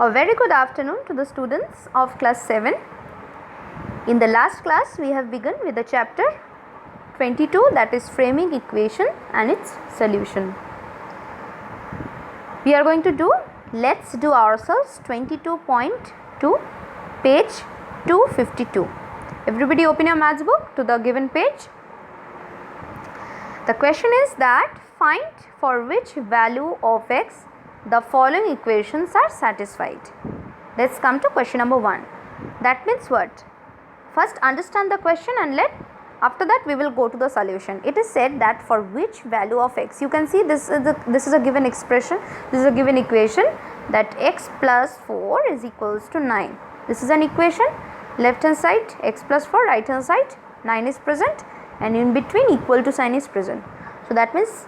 A very good afternoon to the students of class 7. In the last class we have begun with the chapter 22, that is framing equation and its solution. We are going to do let's do ourselves 22.2, page 252. Everybody open your maths book to the given page. The question is that find for which value of x the following equations are satisfied. Let's come to question number 1. That means what? First understand the question and after that we will go to the solution. It is said that for which value of x, you can see this is a given expression, this is a given equation, that x plus 4 is equals to 9. This is an equation, left hand side x plus 4, right hand side 9 is present, and in between equal to sign is present. So that means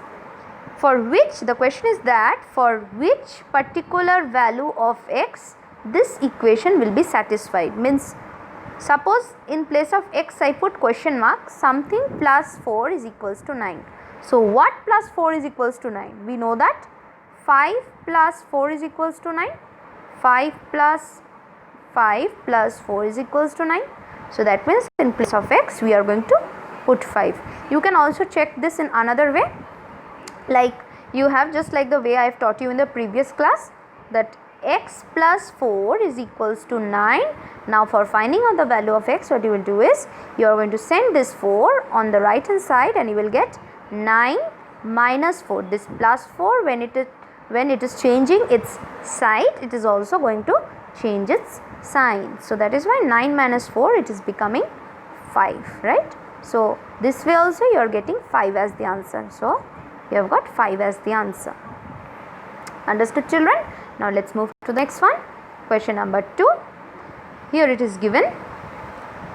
for which, the question is that for which particular value of x this equation will be satisfied. Means suppose in place of x I put question mark, something plus 4 is equals to 9. So what plus 4 is equals to 9? We know that 5 plus 4 is equals to 9. 5 plus 5 plus 4 is equals to 9. So that means in place of x we are going to put 5. You can also check this in another way, like you have just like the way I have taught you in the previous class, that x plus 4 is equals to 9. Now for finding out the value of x, what you will do is you are going to send this 4 on the right hand side and you will get 9 minus 4. This plus 4, when it is changing its side, it is also going to change its sign. So that is why 9 minus 4, it is becoming 5, right? So this way also you are getting 5 as the answer. So you have got 5 as the answer. Understood, children? Now let's move to the next one. Question number 2. Here it is given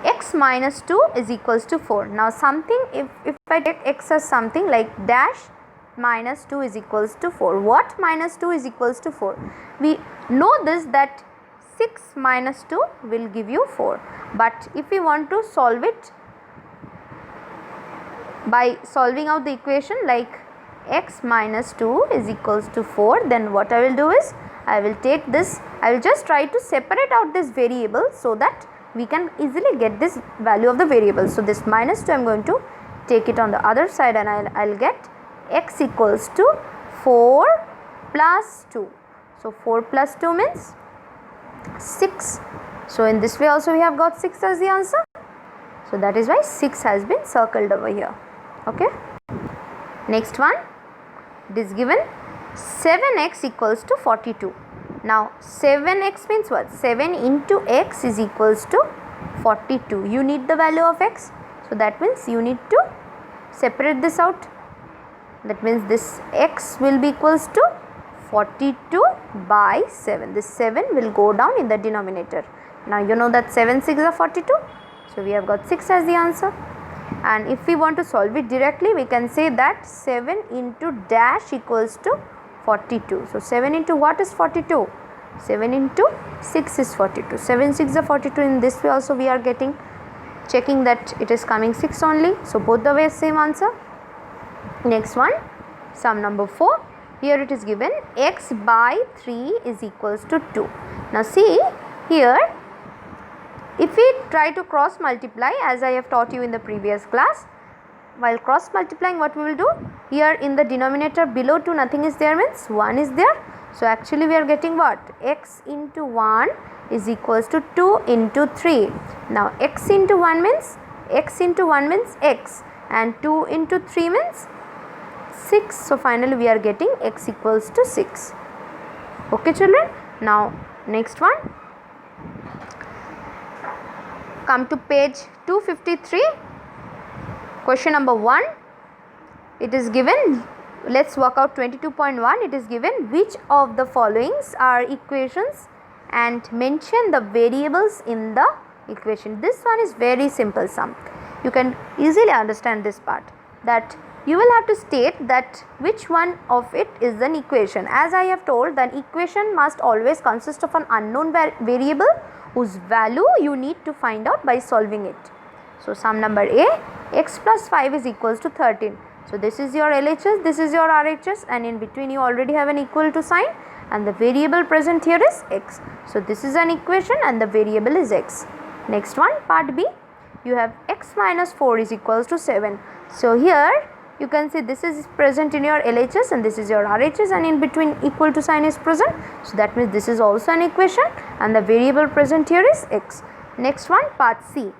x minus 2 is equals to 4. Now something, if I take x as something like dash minus 2 is equals to 4. What minus 2 is equals to 4? We know this, that 6 minus 2 will give you 4. But if we want to solve it by solving out the equation like x minus 2 is equals to 4, then what I will do is I will take this, I will just try to separate out this variable so that we can easily get this value of the variable. So this minus 2 I am going to take it on the other side and I'll get x equals to 4 plus 2. So 4 plus 2 means 6. So in this way also we have got 6 as the answer. So that is why 6 has been circled over here. Okay. Next one, it is given 7x equals to 42. Now 7x means what? 7 into x is equals to 42. You need the value of x. So that means you need to separate this out. That means this x will be equals to 42 by 7. This 7 will go down in the denominator. Now you know that 7 6 are 42. So we have got 6 as the answer. And if we want to solve it directly, we can say that 7 into dash equals to 42. So 7 into what is 42? 7 into 6 is 42. 7 6 are 42. In this way also we are checking that it is coming 6 only. So both the ways same answer. Next one, sum number 4. Here it is given x by 3 is equals to 2. Now see here, if we try to cross multiply as I have taught you in the previous class, while cross multiplying what we will do, here in the denominator below 2 nothing is there means 1 is there. So actually we are getting what? X into 1 is equals to 2 into 3. Now x into 1 means x and 2 into 3 means 6. So finally we are getting x equals to 6. Okay children. Now next one. Come to page 253. Question number 1. It is given, let's work out 22.1. It is given which of the followings are equations and mention the variables in the equation. This one is very simple sum. You can easily understand this part, that you will have to state that which one of it is an equation. As I have told, an equation must always consist of an unknown variable whose value you need to find out by solving it. So sum number A, x plus 5 is equals to 13. So this is your LHS, this is your RHS, and in between you already have an equal to sign. and the variable present here is x. So this is an equation and the variable is x. Next one, part B, you have x minus 4 is equals to 7. So here you can see this is present in your LHS and this is your RHS, and in between equal to sign is present. So that means this is also an equation and the variable present here is x. Next one, part C,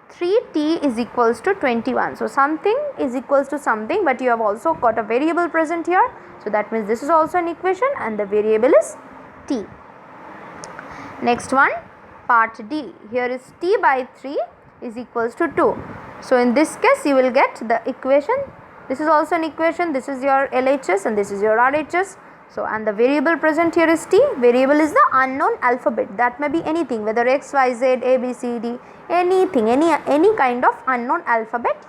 3t is equals to 21. So something is equals to something, but you have also got a variable present here. So that means this is also an equation and the variable is t. Next one, part D, here is t by 3 is equals to 2. So in this case you will get the equation. This is also an equation, this is your LHS and this is your RHS. So and the variable present here is t. Variable is the unknown alphabet, that may be anything, whether x, y, z, a, b, c, d, anything, any kind of unknown alphabet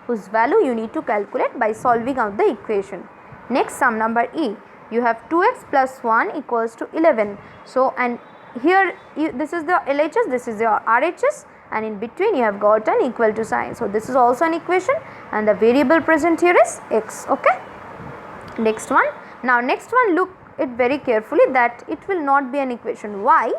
whose value you need to calculate by solving out the equation. Next, sum number E, you have 2x plus 1 equals to 11. So and here this is the LHS, this is your RHS, and in between you have got an equal to sign. So this is also an equation and the variable present here is x. Okay. Next one. Now next one, look it very carefully that it will not be an equation. Why?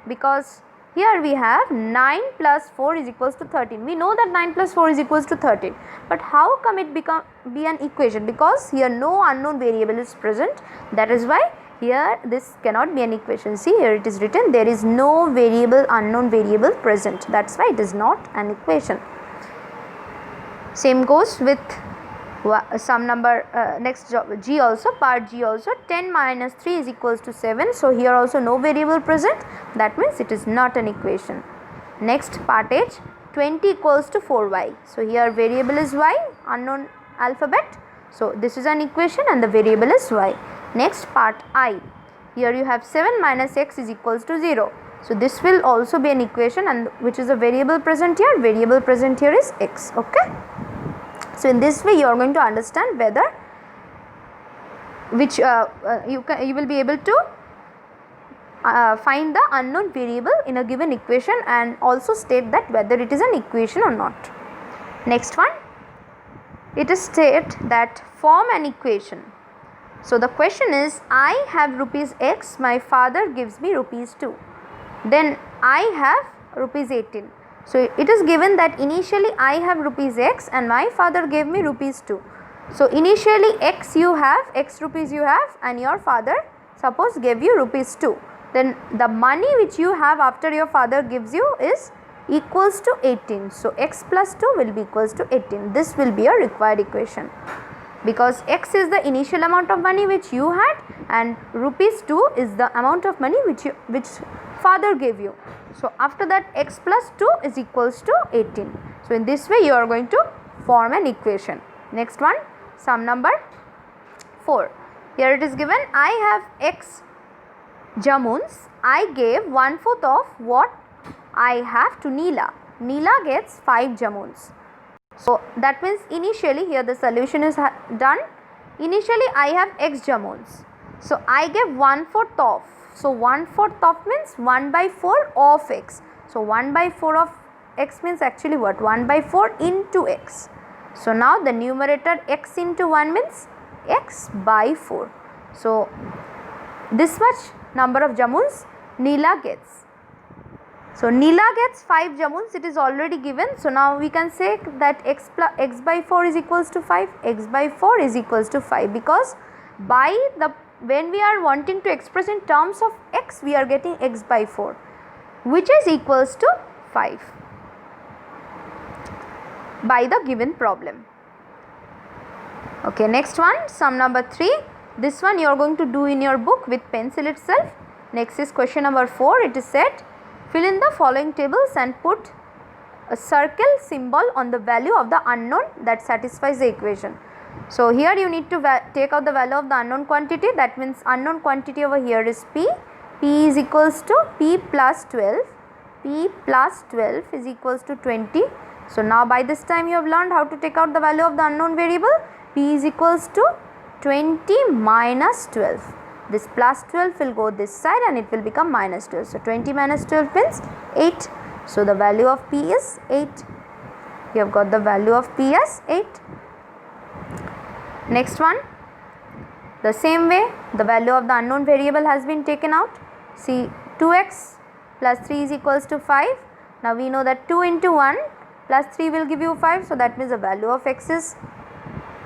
Because here we have 9 plus 4 is equals to 13. We know that 9 plus 4 is equals to 13. But how come it be an equation? Because here no unknown variable is present. That is why here this cannot be an equation. See, here it is written there is no unknown variable present. That is why it is not an equation. Same goes with sum number next G also, part G also, 10 minus 3 is equals to 7. So here also no variable present, that means it is not an equation. Next, part H, 20 equals to 4y. So here variable is y, unknown alphabet. So this is an equation and the variable is y. Next, part I, here you have 7 minus x is equals to 0. So this will also be an equation, and which is a variable present here. Variable present here is x. Okay. So in this way you are going to understand whether which you will be able to find the unknown variable in a given equation and also state that whether it is an equation or not. Next one, it is state that form an equation. So the question is, I have rupees x, my father gives me rupees 2, then I have rupees 18. So it is given that initially I have rupees x and my father gave me rupees 2. So initially x rupees you have, and your father suppose gave you rupees 2. Then the money which you have after your father gives you is equals to 18. So x plus 2 will be equals to 18. This will be a required equation, because x is the initial amount of money which you had and rupees 2 is the amount of money which father gave you. So after that x plus 2 is equals to 18. So in this way you are going to form an equation. Next one, sum number 4. Here it is given, I have x jamuns. I gave 1/4 of what I have to Neela. Neela gets 5 jamuns. So that means initially here the solution is done. Initially I have x jamuns. So I gave 1/4 of. So 1/4 of means 1/4 of x. So 1/4 of x means actually what? 1/4 into x. So now the numerator x into 1 means x by 4. So this much number of jamuns Neela gets. So Neela gets 5 jamuns, it is already given. So now we can say that x by 4 is equals to 5. X by 4 is equals to 5, because when we are wanting to express in terms of x, we are getting x by 4, which is equals to 5 by the given problem. Okay, next one, sum number 3. This one you are going to do in your book with pencil itself. Next is question number 4. It is said, fill in the following tables and put a circle symbol on the value of the unknown that satisfies the equation. So here you need to take out the value of the unknown quantity. That means unknown quantity over here is p. P is equals to p plus 12. P plus 12 is equals to 20. So now by this time you have learned how to take out the value of the unknown variable. P is equals to 20 minus 12. This plus 12 will go this side and it will become minus 12. So 20 minus 12 means 8. So the value of p is 8. You have got the value of p as 8. Next one, The same way, the value of the unknown variable has been taken out. See, 2x plus 3 is equals to 5. Now we know that 2 into 1 plus 3 will give you 5. So that means the value of x is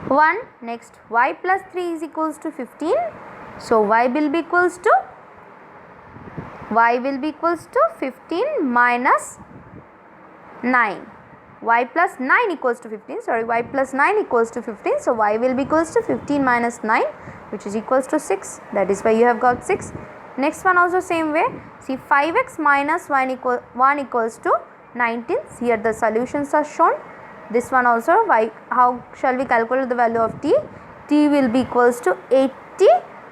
1. Next, y plus 3 is equals to 15. So y will be equals to 15 minus 9. Y plus 9 equals to 15. Sorry, y plus 9 equals to 15. So y will be equals to 15 minus 9, which is equals to 6. That is why you have got 6. Next one also same way. See, 5x minus 1 equals to 19. Here the solutions are shown. This one also, how shall we calculate the value of t? T will be equals to 80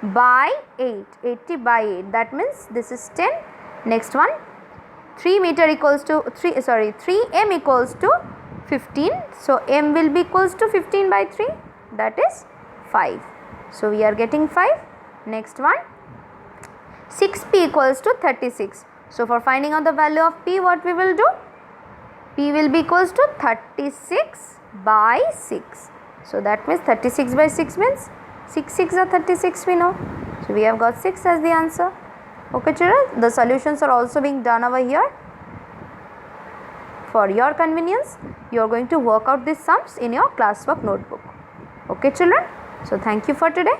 by 8. 80 by 8. That means this is 10. Next one, 3m equals to 3m equals to 15. So m will be equals to 15 by 3. That is 5. So we are getting 5. Next one, 6p equals to 36. So for finding out the value of p, what we will do? P will be equals to 36 by 6. So that means 36 by 6 means 6 6 are 36, we know. So we have got 6 as the answer. Okay children, the solutions are also being done over here. For your convenience, you are going to work out these sums in your classwork notebook. Okay children, so thank you for today.